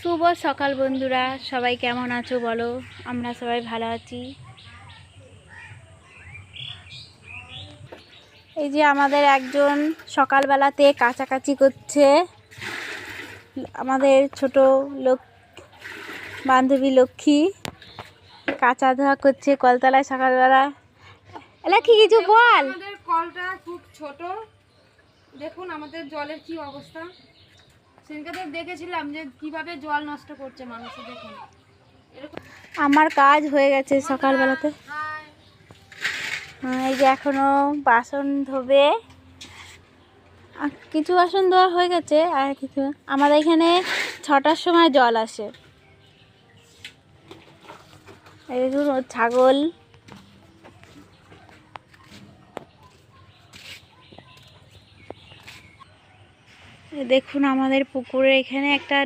শুভ সকাল বন্ধুরা, সবাই কেমন আছো বলো? আমরা সবাই ভালো আছি। এই যে আমাদের একজন সকালবেলাতে কাচাকাচি করছে, আমাদের ছোট লোক বান্ধবী লক্ষ্মী কাঁচা ধোয়া করছে কলতলায় সকালবেলা। এলা কি কিছু বল। আমাদের কলটা খুব ছোট, দেখুন আমাদের জলের কি অবস্থা। সেদিনকে দেখেছিলাম যে কিভাবে জল নষ্ট করছে মানুষ। দেখুন আমার কাজ হয়ে গেছে সকালবেলাতে। এই যে এখনো বাসন ধোবে, কিছু বাসন ধোয়া হয়ে গেছে, আর কিছু। আমাদের এখানে 6টার সময় জল আসে। এই দেখুন ওর ছাগল। দেখুন আমাদের পুকুরে এখানে একটা